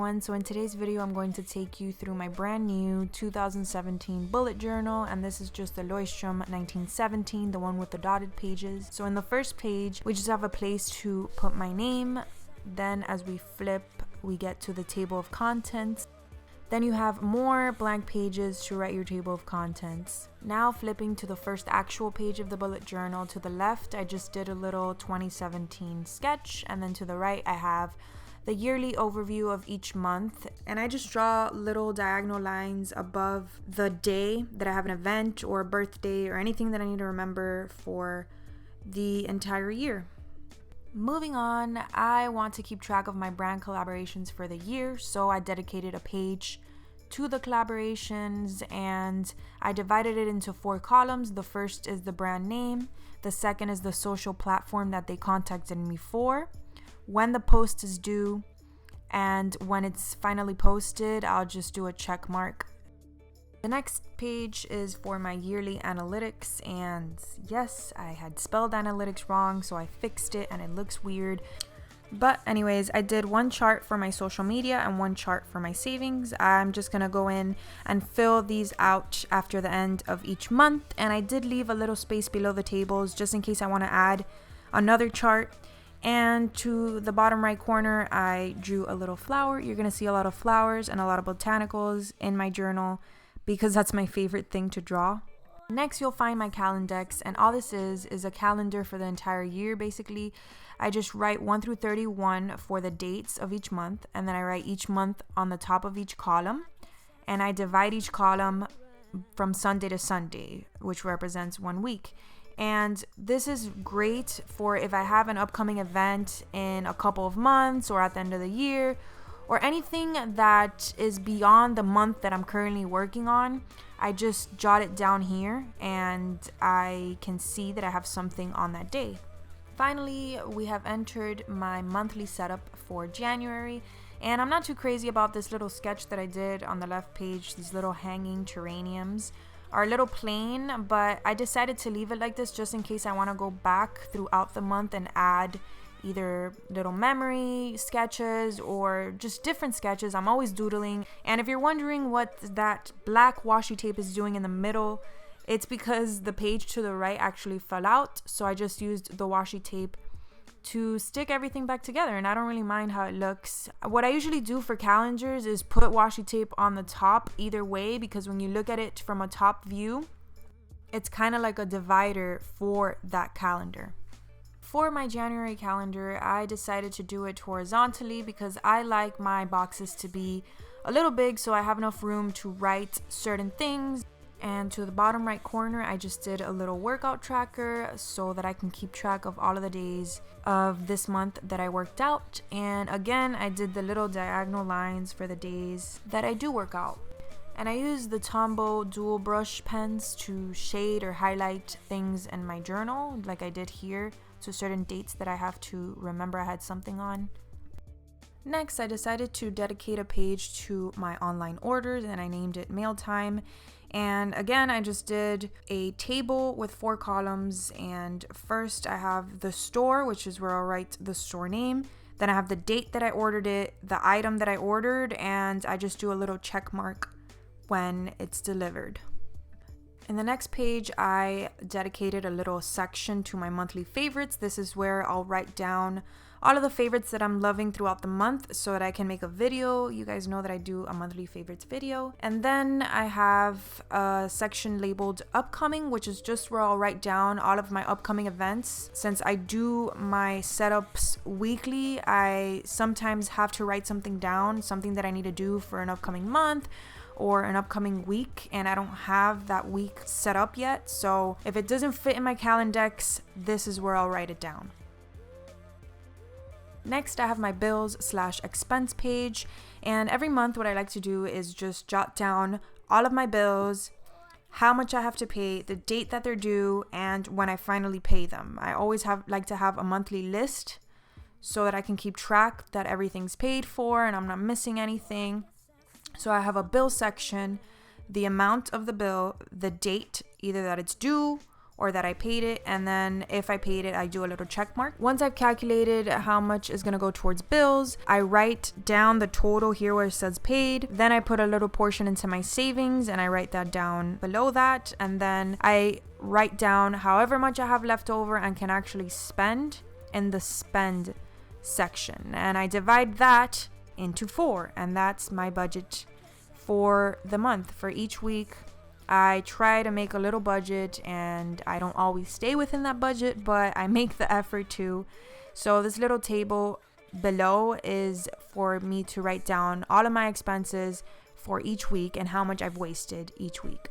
everyone. So in today's video, I'm going to take you through my brand new 2017 bullet journal, and this is just the Leuchtturm 1917, the one with the dotted pages. So in the first page, we just have a place to put my name. Then as we flip, we get to the table of contents. Then you have more blank pages to write your table of contents. Now flipping to the first actual page of the bullet journal, to the left, I just did a little 2017 sketch, and then to the right, I have the yearly overview of each month, and I just draw little diagonal lines above the day that I have an event or a birthday or anything that I need to remember for the entire year. Moving on, I want to keep track of my brand collaborations for the year, so I dedicated a page to the collaborations and I divided it into 4 columns. The first is the brand name, the second is the social platform that they contacted me for, when the post is due, and when it's finally posted, I'll just do a check mark. The next page is for my yearly analytics, and yes, I had spelled analytics wrong, so I fixed it and it looks weird. But anyways, I did one chart for my social media and one chart for my savings. I'm just gonna go in and fill these out after the end of each month, and I did leave a little space below the tables just in case I want to add another chart. And to the bottom right corner, I drew a little flower. You're gonna see a lot of flowers and a lot of botanicals in my journal because that's my favorite thing to draw. Next, you'll find my Calendex, and all this is a calendar for the entire year. Basically, I just write 1 through 31 for the dates of each month, and then I write each month on the top of each column, and I divide each column from Sunday to Sunday, which represents 1 week. And this is great for if I have an upcoming event in a couple of months or at the end of the year, or anything that is beyond the month that I'm currently working on. I just jot it down here and I can see that I have something on that day. Finally, we have entered my monthly setup for January, and I'm not too crazy about this little sketch that I did on the left page. These little hanging geraniums are a little plain, but I decided to leave it like this just in case I want to go back throughout the month and add either little memory sketches or just different sketches. I'm always doodling. And if you're wondering what that black washi tape is doing in the middle, it's because the page to the right actually fell out, so I just used the washi tape to stick everything back together, and I don't really mind how it looks. What I usually do for calendars is put washi tape on the top either way, because when you look at it from a top view, it's kind of like a divider for that calendar. For my January calendar, I decided to do it horizontally because I like my boxes to be a little big so I have enough room to write certain things. And to the bottom right corner, I just did a little workout tracker so that I can keep track of all of the days of this month that I worked out. And again, I did the little diagonal lines for the days that I do work out. And I used the Tombow dual brush pens to shade or highlight things in my journal, like I did here, to certain dates that I have to remember I had something on. Next, I decided to dedicate a page to my online orders, and I named it Mail Time. And again, I just did a table with 4 columns, and first I have the store, which is where I'll write the store name. Then I have the date that I ordered it, the item that I ordered, and I just do a little check mark when it's delivered. In the next page, I dedicated a little section to my monthly favorites. This is where I'll write down all of the favorites that I'm loving throughout the month so that I can make a video. You guys know that I do a monthly favorites video. And then I have a section labeled upcoming, which is just where I'll write down all of my upcoming events. Since I do my setups weekly, I sometimes have to write something down, something that I need to do for an upcoming month or an upcoming week, and I don't have that week set up yet. So if it doesn't fit in my Calendex, this is where I'll write it down. Next, I have my bills/expense page, and every month what I like to do is just jot down all of my bills, how much I have to pay, the date that they're due, and when I finally pay them. I always like to have a monthly list so that I can keep track that everything's paid for and I'm not missing anything. So I have a bill section, the amount of the bill, the date, either that it's due or that I paid it, and then if I paid it, I do a little check mark. Once I've calculated how much is gonna go towards bills, I write down the total here where it says paid. Then I put a little portion into my savings and I write that down below that, and then I write down however much I have left over and can actually spend in the spend section, and I divide that into 4, and that's my budget for the month. For each week I try to make a little budget, and I don't always stay within that budget, but I make the effort to. So this little table below is for me to write down all of my expenses for each week and how much I've wasted each week.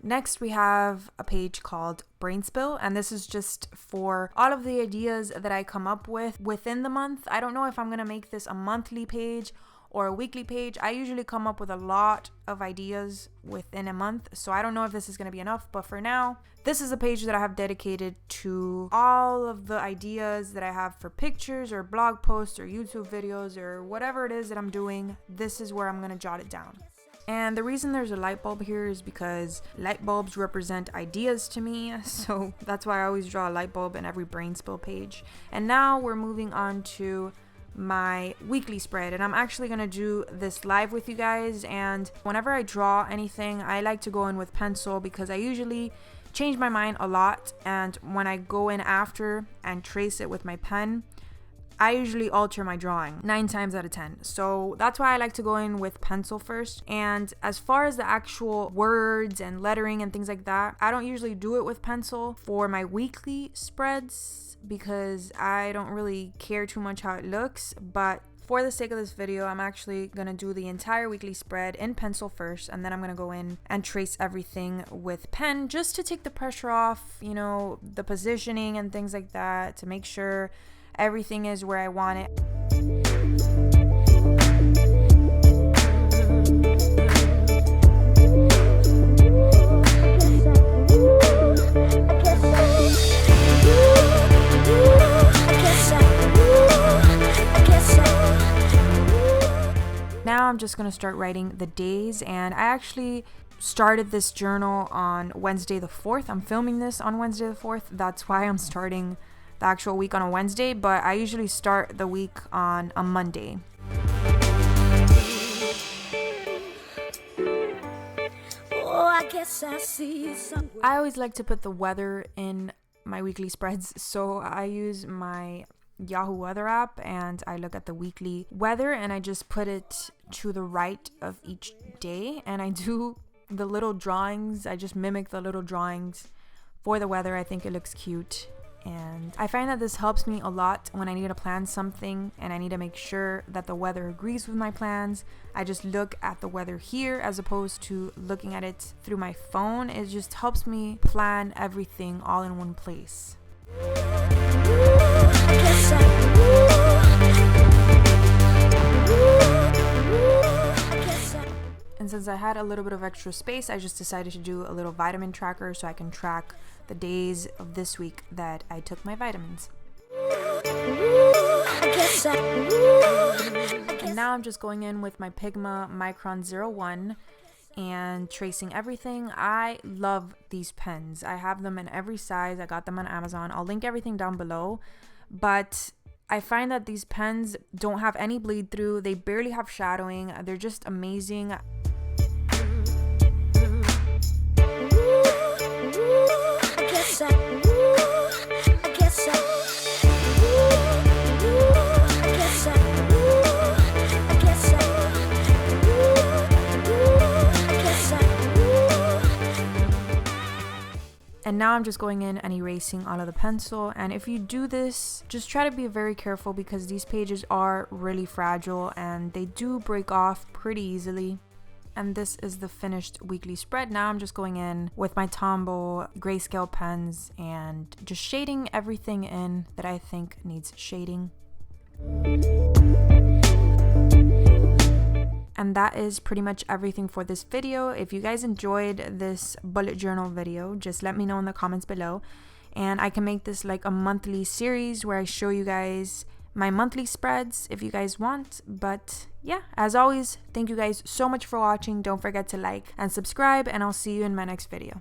Next, we have a page called Brain Spill, and this is just for all of the ideas that I come up with within the month. I don't know if I'm going to make this a monthly page or a weekly page. I usually come up with a lot of ideas within a month, so I don't know if this is going to be enough, but for now, this is a page that I have dedicated to all of the ideas that I have for pictures or blog posts or YouTube videos or whatever it is that I'm doing. This is where I'm going to jot it down. And the reason there's a light bulb here is because light bulbs represent ideas to me, so that's why I always draw a light bulb in every Brain Spill page. And now we're moving on to my weekly spread, and I'm actually gonna do this live with you guys. And whenever I draw anything, I like to go in with pencil because I usually change my mind a lot, and when I go in after and trace it with my pen, I usually alter my drawing 9 times out of 10. So that's why I like to go in with pencil first. And as far as the actual words and lettering and things like that, I don't usually do it with pencil for my weekly spreads because I don't really care too much how it looks. But for the sake of this video, I'm actually gonna do the entire weekly spread in pencil first, and then I'm gonna go in and trace everything with pen just to take the pressure off, you know, the positioning and things like that, to make sure everything is where I want it. Now I'm just gonna start writing the days, and I actually started this journal on Wednesday the 4th. I'm filming this on Wednesday the 4th. That's why I'm starting the actual week on a Wednesday, but I usually start the week on a Monday. I always like to put the weather in my weekly spreads, so I use my Yahoo weather app and I look at the weekly weather and I just put it to the right of each day, and I do the little drawings. I just mimic the little drawings for the weather. I think it looks cute. And I find that this helps me a lot when I need to plan something and I need to make sure that the weather agrees with my plans. I just look at the weather here as opposed to looking at it through my phone. It just helps me plan everything all in one place. And since I had a little bit of extra space, I just decided to do a little vitamin tracker so I can track the days of this week that I took my vitamins. And now I'm just going in with my Pigma Micron 01 and tracing everything. I love these pens. I have them in every size. I got them on Amazon. I'll link everything down below. But I find that these pens don't have any bleed through. They barely have shadowing. They're just amazing. And now I'm just going in and erasing all of the pencil. And if you do this, just try to be very careful because these pages are really fragile and they do break off pretty easily. And this is the finished weekly spread. Now I'm just going in with my Tombow grayscale pens and just shading everything in that I think needs shading. And that is pretty much everything for this video. If you guys enjoyed this bullet journal video, just let me know in the comments below. And I can make this like a monthly series where I show you guys my monthly spreads if you guys want. But yeah, as always, thank you guys so much for watching. Don't forget to like and subscribe, and I'll see you in my next video.